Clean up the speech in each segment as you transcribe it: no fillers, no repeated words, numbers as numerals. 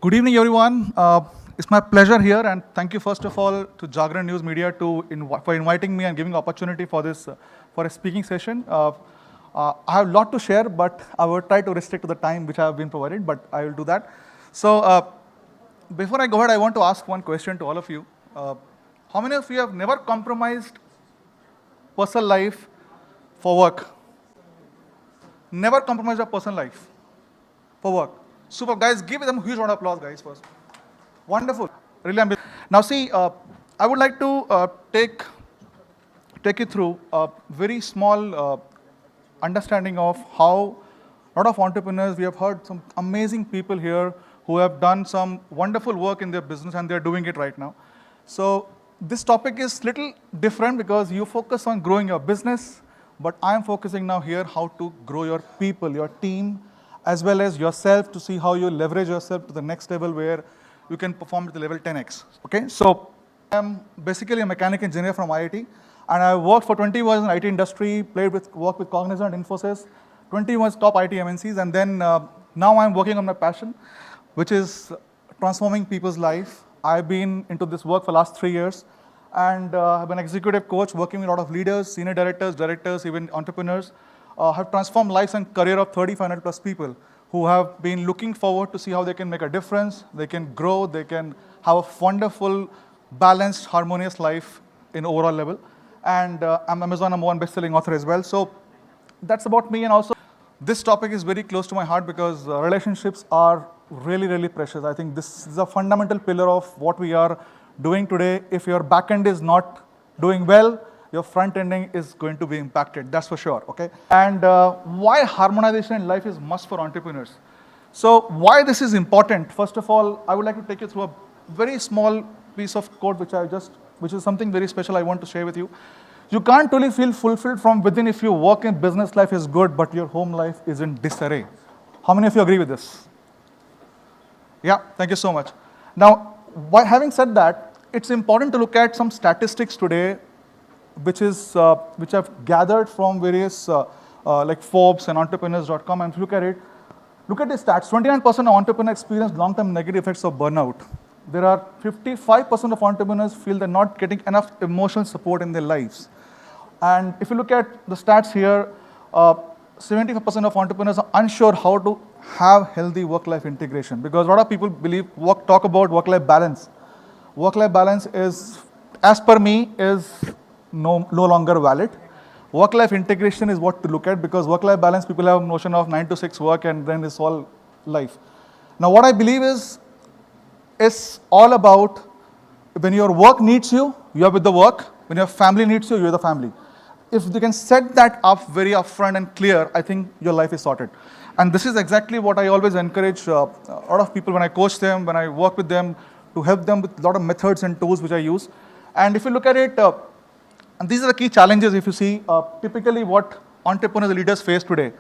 Good evening, everyone. It's my pleasure here, and thank you first of all to Jagran New Media for inviting me and giving opportunity for this for a speaking session. I have a lot to share, but I will try to restrict to the time which I have been provided, but I will do that. So before I go ahead, I want to ask one question to all of you. How many of you have never compromised personal life for work? Never compromised your personal life for work. Super, guys, give them a huge round of applause, guys, first. Wonderful. Really amazing. Now, see, I would like to take you through a very small understanding of how a lot of entrepreneurs, we have heard some amazing people here who have done some wonderful work in their business and they're doing it right now. So this topic is little different because you focus on growing your business, but I'm focusing now here how to grow your people, your team, as well as yourself to see how you leverage yourself to the next level where you can perform at the level 10x. Okay, so I'm basically a mechanical engineer from IIT, and I worked for 20 years in IT industry, worked with Cognizant, Infosys, 20 years top IT MNCs, and then now I'm working on my passion, which is transforming people's life. I've been into this work for the last 3 years, and I've been an executive coach working with a lot of leaders, senior directors, even entrepreneurs. Have transformed lives and career of 3,500 plus people who have been looking forward to see how they can make a difference, they can grow, they can have a wonderful, balanced, harmonious life in overall level. And I'm Amazon #1 best-selling author as well. So that's about me. And also, this topic is very close to my heart because relationships are really, really precious. I think this is a fundamental pillar of what we are doing today. If your back end is not doing well, your front ending is going to be impacted, that's for sure, okay? And why harmonization in life is must for entrepreneurs. So why this is important, first of all, I would like to take you through a very small piece of code which is something very special I want to share with you. You can't really feel fulfilled from within if your work in business life is good, but your home life is in disarray. How many of you agree with this? Yeah, thank you so much. Now, having said that, it's important to look at some statistics today which I've gathered from various like Forbes and entrepreneurs.com, and if you look at it, look at the stats. 29% of entrepreneurs experience long-term negative effects of burnout. There are 55% of entrepreneurs feel they're not getting enough emotional support in their lives. And if you look at the stats here, 75% of entrepreneurs are unsure how to have healthy work-life integration because a lot of people talk about work-life balance. Work-life balance is, as per me, is no longer valid. Work-life integration is what to look at because work-life balance, people have a notion of 9 to 6 work and then it's all life. Now what I believe is, it's all about when your work needs you, you are with the work. When your family needs you, you're the family. If they can set that up very upfront and clear, I think your life is sorted. And this is exactly what I always encourage a lot of people when I coach them, when I work with them, to help them with a lot of methods and tools which I use. And if you look at it, and these are the key challenges if you see, typically what entrepreneurs and leaders face today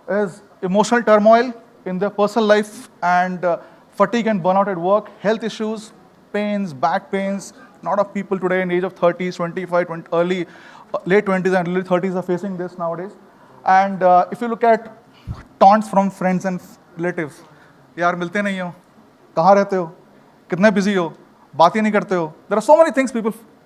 is emotional turmoil in their personal life and fatigue and burnout at work, health issues, pains, back pains. A lot of people today in the age of 30s, 25, 20, late 20s and early 30s are facing this nowadays. And if you look at taunts from friends and relatives, yaar milte nahi ho, kahan rehte ho, kitne busy ho, baat hi nahi karte ho. There are so many things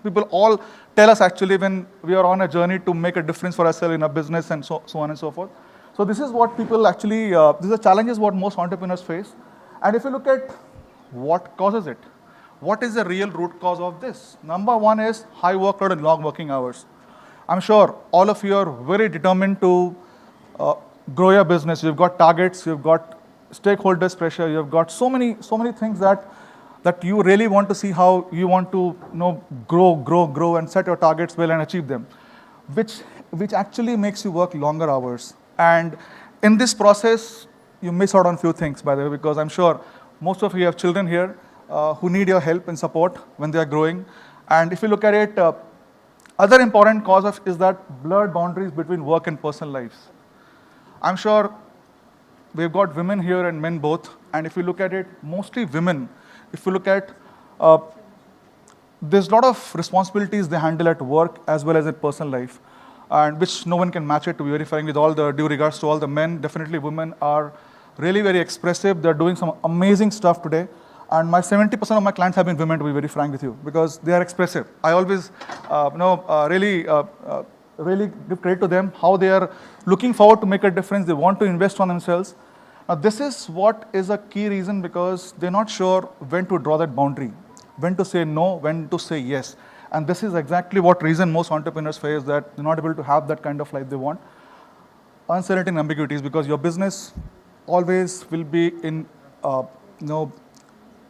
people all tell us actually when we are on a journey to make a difference for ourselves in our business and so on and so forth. So this is what people actually, these are challenges what most entrepreneurs face. And if you look at what causes it, what is the real root cause of this? Number one is high workload and long working hours. I'm sure all of you are very determined to grow your business. You've got targets, you've got stakeholders pressure, you've got so many things that you really want to see how you want to grow and set your targets well and achieve them, which actually makes you work longer hours. And in this process, you miss out on few things, by the way, because I'm sure most of you have children here who need your help and support when they are growing. And if you look at it, other important cause is that blurred boundaries between work and personal lives. I'm sure we've got women here and men both, and if you look at it, mostly women. If you look at, there's a lot of responsibilities they handle at work as well as in personal life, and which no one can match it, to be very frank, with all the due regards to all the men. Definitely women are really very expressive. They're doing some amazing stuff today. And my 70% of my clients have been women, to be very frank with you, because they are expressive. I always, really give credit to them, how they are looking forward to make a difference. They want to invest on themselves. Now, this is what is a key reason, because they're not sure when to draw that boundary, when to say no, when to say yes. And this is exactly what reason most entrepreneurs face, that they're not able to have that kind of life they want. Uncertainty and ambiguities, because your business always will be in,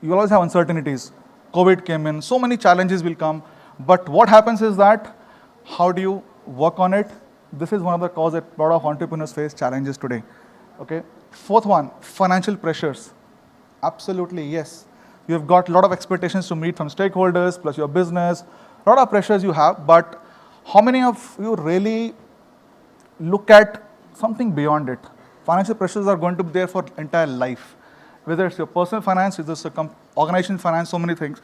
you always have uncertainties. COVID came in, so many challenges will come. But what happens is that, how do you work on it? This is one of the causes that a lot of entrepreneurs face challenges today. Okay. Fourth one, financial pressures. Absolutely, yes. You've got a lot of expectations to meet from stakeholders, plus your business, a lot of pressures you have, but how many of you really look at something beyond it? Financial pressures are going to be there for entire life. Whether it's your personal finance, whether it's a organization finance, so many things.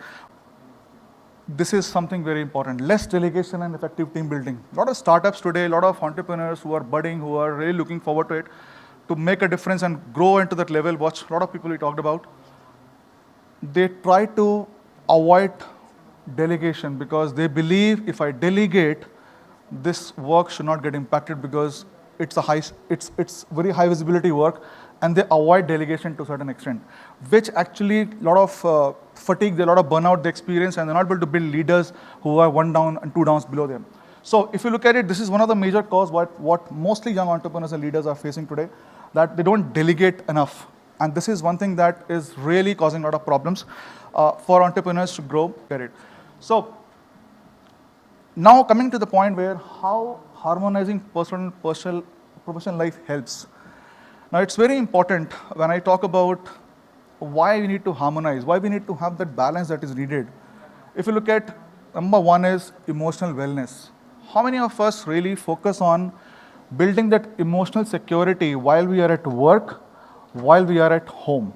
This is something very important. Less delegation and effective team building. A lot of startups today, a lot of entrepreneurs who are budding, who are really looking forward to it, to make a difference and grow into that level. Watch a lot of people we talked about. They try to avoid delegation because they believe if I delegate, this work should not get impacted because it's very high visibility work, and they avoid delegation to a certain extent, which actually a lot of fatigue, a lot of burnout they experience, and they're not able to build leaders who are one down and two downs below them. So if you look at it, this is one of the major causes what mostly young entrepreneurs and leaders are facing today, that they don't delegate enough. And this is one thing that is really causing a lot of problems for entrepreneurs to grow. So now coming to the point where how harmonizing personal professional life helps. Now it's very important when I talk about why we need to harmonize, why we need to have that balance that is needed. If you look at, number one is emotional wellness. How many of us really focus on building that emotional security while we are at work, while we are at home?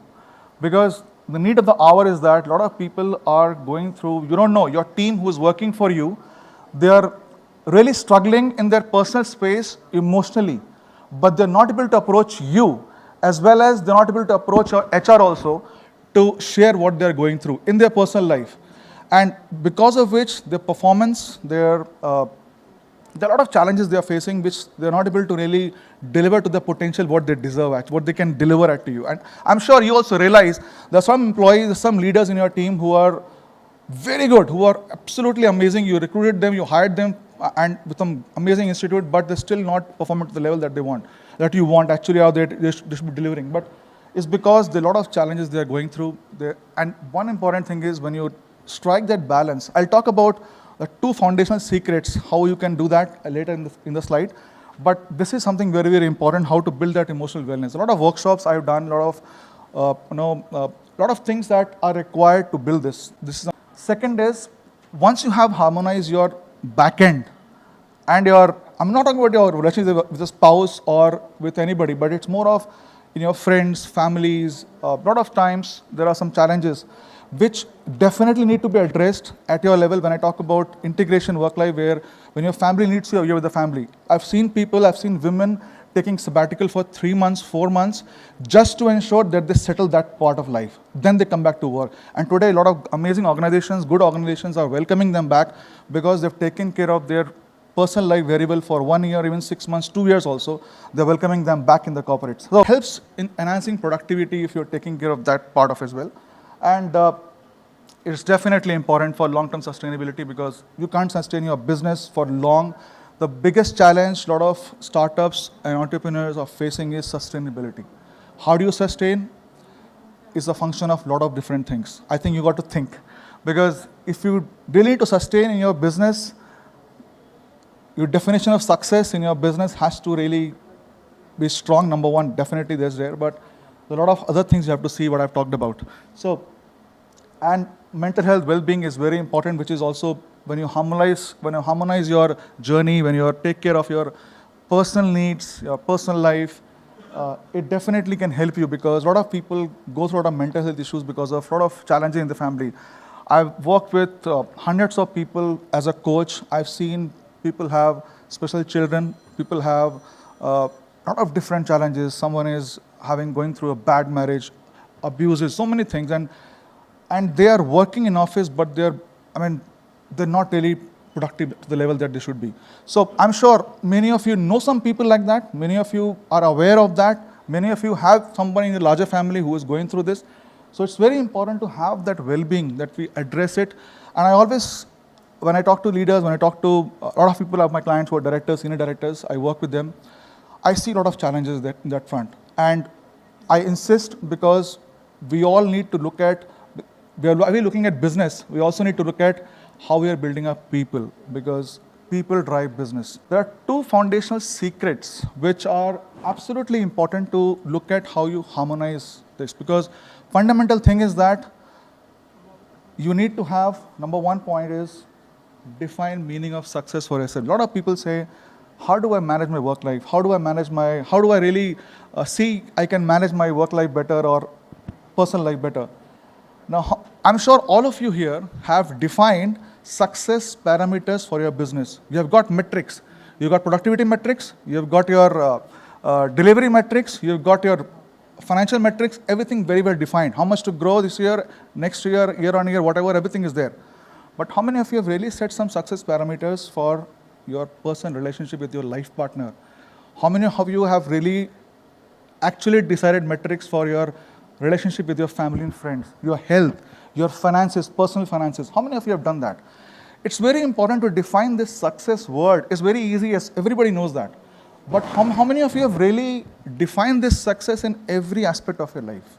Because the need of the hour is that a lot of people are going through, you don't know, your team who is working for you, they are really struggling in their personal space emotionally, but they're not able to approach you, as well as they're not able to approach your HR also to share what they're going through in their personal life. And because of which their performance, there are a lot of challenges they are facing, which they're not able to really deliver to the potential what they deserve at, what they can deliver at to you. And I'm sure you also realize there are some employees, some leaders in your team who are very good, who are absolutely amazing. You recruited them, you hired them, and with some amazing institute, but they're still not performing to the level that they want, that you want actually how they should be delivering. But it's because there are a lot of challenges they are going through. And one important thing is when you strike that balance, I'll talk about the two foundational secrets, how you can do that later in the slide. But this is something very, very important, how to build that emotional wellness. A lot of workshops I've done, a lot of things that are required to build this. Second is, once you have harmonized your back end and I'm not talking about your relationship with a spouse or with anybody, but it's more of in your friends, families. A lot of times there are some challenges which definitely need to be addressed at your level. When I talk about integration work life, where when your family needs you, you're with the family. I've seen women taking sabbatical for 3 months, 4 months, just to ensure that they settle that part of life. Then they come back to work. And today, a lot of amazing organizations, good organizations are welcoming them back because they've taken care of their personal life very well for 1 year, even 6 months, 2 years also. They're welcoming them back in the corporates. So it helps in enhancing productivity if you're taking care of that part of as well. And it's definitely important for long-term sustainability because you can't sustain your business for long. The biggest challenge a lot of startups and entrepreneurs are facing is sustainability. How do you sustain? Is a function of a lot of different things. I think you got to think, because if you really need to sustain in your business, your definition of success in your business has to really be strong. Number one, definitely there's there, but a lot of other things you have to see what I've talked about. So, and mental health, well-being is very important, which is also when you harmonize your journey, when you take care of your personal needs, your personal life, it definitely can help you, because a lot of people go through a lot of mental health issues because of a lot of challenges in the family. I've worked with hundreds of people as a coach. I've seen people have special children, people have lot of different challenges. Someone is going through a bad marriage, abuses, so many things, and they are working in office, but they're not really productive to the level that they should be. So I'm sure many of you know some people like that. Many of you are aware of that. Many of you have somebody in the larger family who is going through this. So it's very important to have that well-being, that we address it. And I always, when I talk to leaders, when I talk to a lot of people of my clients who are directors, senior directors, I work with them, I see a lot of challenges in that front. And I insist, because we all need to look at, we are looking at business, we also need to look at how we are building up people, because people drive business. There are two foundational secrets which are absolutely important to look at how you harmonize this, because fundamental thing is that you need to have, number one point is, define meaning of success for yourself. A lot of people say, how do I manage my work life? How do I really see I can manage my work life better or personal life better? Now, I'm sure all of you here have defined success parameters for your business. You have got metrics. You've got productivity metrics. You've got your delivery metrics. You've got your financial metrics. Everything very well defined. How much to grow this year, next year, year on year, whatever, everything is there. But how many of you have really set some success parameters for your personal relationship with your life partner? How many of you have really actually decided metrics for your relationship with your family and friends, your health, your finances, personal finances? How many of you have done that? It's very important to define this success word. It's very easy, as everybody knows that. But how many of you have really defined this success in every aspect of your life?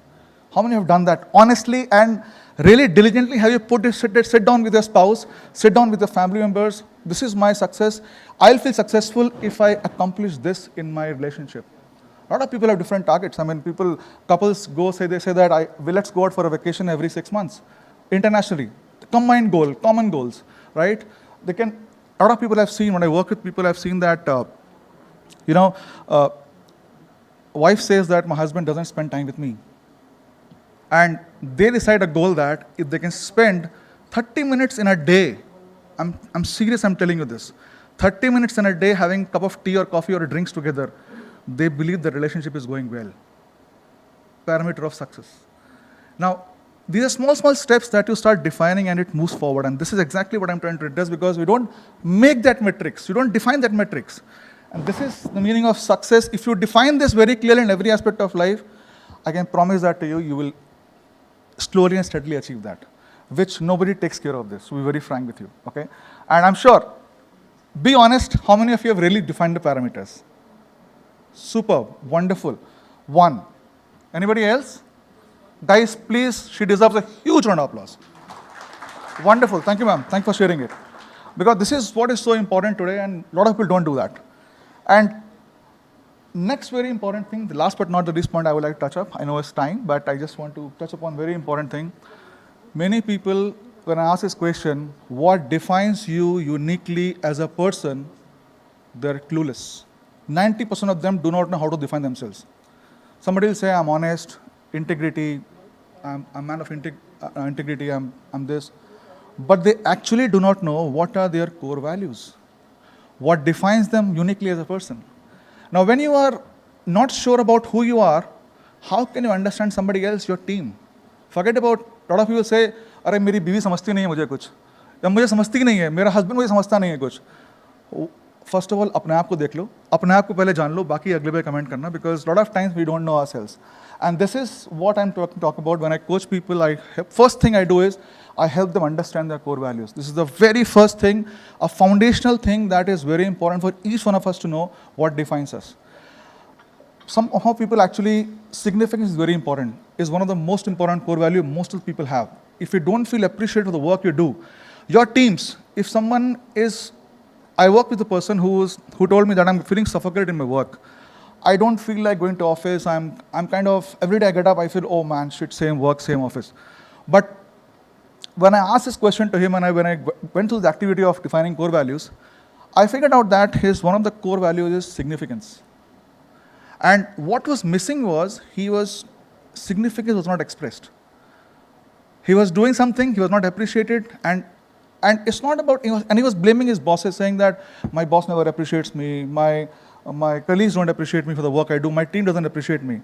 How many have done that honestly and really diligently? Have you sit down with your spouse, sit down with your family members? This is my success. I'll feel successful if I accomplish this in my relationship. A lot of people have different targets. Couples say that let's go out for a vacation every 6 months, internationally. Combined goal, common goals, right? A lot of people I've seen, when I work with people, I've seen that, wife says that my husband doesn't spend time with me. And they decide a goal that if they can spend 30 minutes in a day, I'm serious, I'm telling you this, 30 minutes in a day having a cup of tea or coffee or drinks together, they believe the relationship is going well. Parameter of success. Now, these are small steps that you start defining and it moves forward. And this is exactly what I'm trying to address, because we don't make that metrics. You don't define that metrics. And this is the meaning of success. If you define this very clearly in every aspect of life, I can promise that to you, you will slowly and steadily achieve that, which nobody takes care of this, to be very frank with you, okay? And I'm sure, be honest, how many of you have really defined the parameters? Superb, wonderful. One. Anybody else? Guys, please, she deserves a huge round of applause. Wonderful, thank you ma'am, thank you for sharing it. Because this is what is so important today, and a lot of people don't do that. And next very important thing, the last but not the least point I would like to touch up. I know it's time, but I just want to touch upon very important thing. Many people, when I ask this question, what defines you uniquely as a person, they're clueless. 90% of them do not know how to define themselves. Somebody will say, I'm honest, integrity, I'm a man of integrity, I'm this. But they actually do not know what are their core values, what defines them uniquely as a person. Now, when you are not sure about who you are, how can you understand somebody else, your team? Forget about, a lot of people say, अरे मेरी बीवी समझती नहीं है मुझे कुछ, या मुझे समझती ही नहीं है, मेरा हस्बैंड मुझे समझता नहीं है कुछ. First of all, अपने आप को देख लो, अपने आप को पहले जान लो, बाकी अगले पे कमेंट करना, because lot of times we don't know ourselves. And this is what I'm talking about when I coach people. First thing I do is, I help them understand their core values. This is the very first thing, a foundational thing that is very important for each one of us to know what defines us. Somehow people actually, significance is very important, is one of the most important core value most of the people have. If you don't feel appreciated for the work you do, your teams, if someone is, I work with a person who told me that I'm feeling suffocated in my work. I don't feel like going to office. I'm kind of, every day I get up, I feel, oh man, shit, same work, same office. But when I asked this question to him, and when I went through the activity of defining core values, I figured out that one of the core values is significance. And what was missing was, significance was not expressed. He was doing something, he was not appreciated, and it's not about, and he was blaming his bosses, saying that my boss never appreciates me, my My colleagues don't appreciate me for the work I do. My team doesn't appreciate me.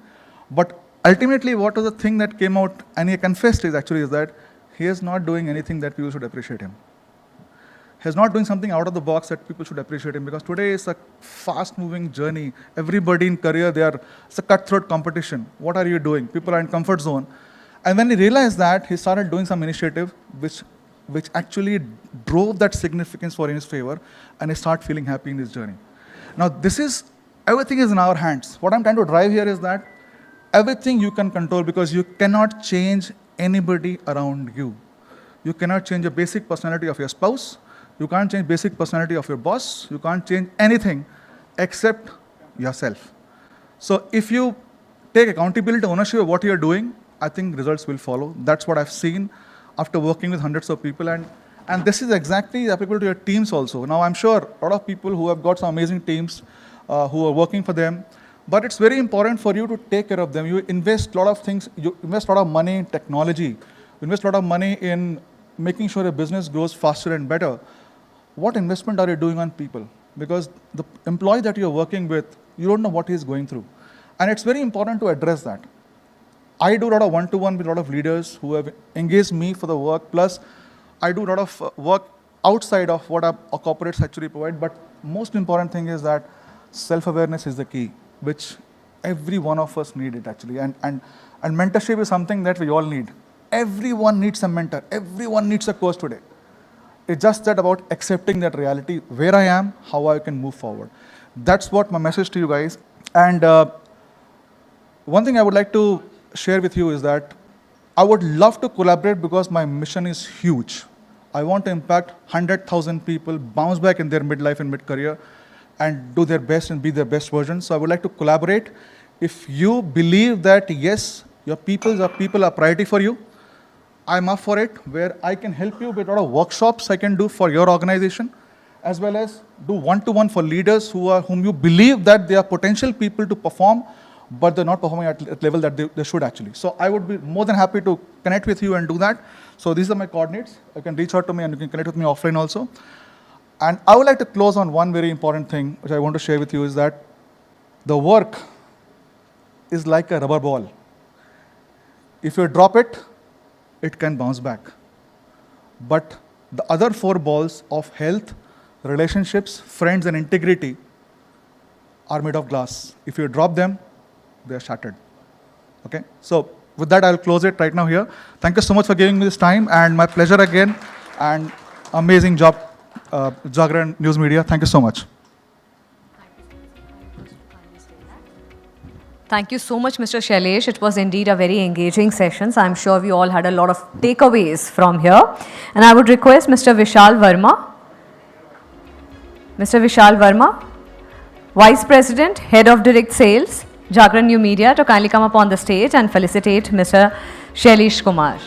But ultimately, what was the thing that came out, and he confessed is that he is not doing anything that people should appreciate him. He's not doing something out of the box that people should appreciate him, because today is a fast-moving journey. Everybody in career, it's a cutthroat competition. What are you doing? People are in comfort zone. And when he realized that, he started doing some initiative which actually drove that significance for in his favor, and he started feeling happy in his journey. Now, everything is in our hands. What I'm trying to drive here is that everything you can control, because you cannot change anybody around you. You cannot change the basic personality of your spouse. You can't change basic personality of your boss. You can't change anything except yourself. So if you take accountability, ownership of what you're doing, I think results will follow. That's what I've seen after working with hundreds of people. And this is exactly applicable to your teams also. Now, I'm sure a lot of people who have got some amazing teams who are working for them, but it's very important for you to take care of them. You invest a lot of things. You invest a lot of money in technology. You invest a lot of money in making sure your business grows faster and better. What investment are you doing on people? Because the employee that you're working with, you don't know what he's going through. And it's very important to address that. I do a lot of one-to-one with a lot of leaders who have engaged me for the work, plus I do a lot of work outside of what our corporates actually provide. But most important thing is that self-awareness is the key, which every one of us need it actually. And mentorship is something that we all need. Everyone needs a mentor. Everyone needs a coach today. It's just that about accepting that reality, where I am, how I can move forward. That's what my message to you guys. And one thing I would like to share with you is that I would love to collaborate, because my mission is huge. I want to impact 100,000 people, bounce back in their midlife and mid-career, and do their best and be their best version. So I would like to collaborate. If you believe that, yes, your people are priority for you, I'm up for it, where I can help you with a lot of workshops I can do for your organization, as well as do one-to-one for leaders whom you believe that they are potential people to perform, but they're not performing at level that they should actually. So I would be more than happy to connect with you and do that. So these are my coordinates. You can reach out to me, and you can connect with me offline also. And I would like to close on one very important thing, which I want to share with you, is that the work is like a rubber ball. If you drop it, it can bounce back. But the other 4 balls of health, relationships, friends, and integrity are made of glass. If you drop them, they are shattered. Okay? So with that, I'll close it right now here. Thank you so much for giving me this time, and my pleasure again, and amazing job, Jagran News Media. Thank you so much. Thank you so much, Mr. Shailesh. It was indeed a very engaging session. So I'm sure we all had a lot of takeaways from here. And I would request Mr. Vishal Verma. Mr. Vishal Verma, Vice President, Head of Direct Sales, Jagran New Media, to kindly come up on the stage and felicitate Mr. Shailesh Kumar.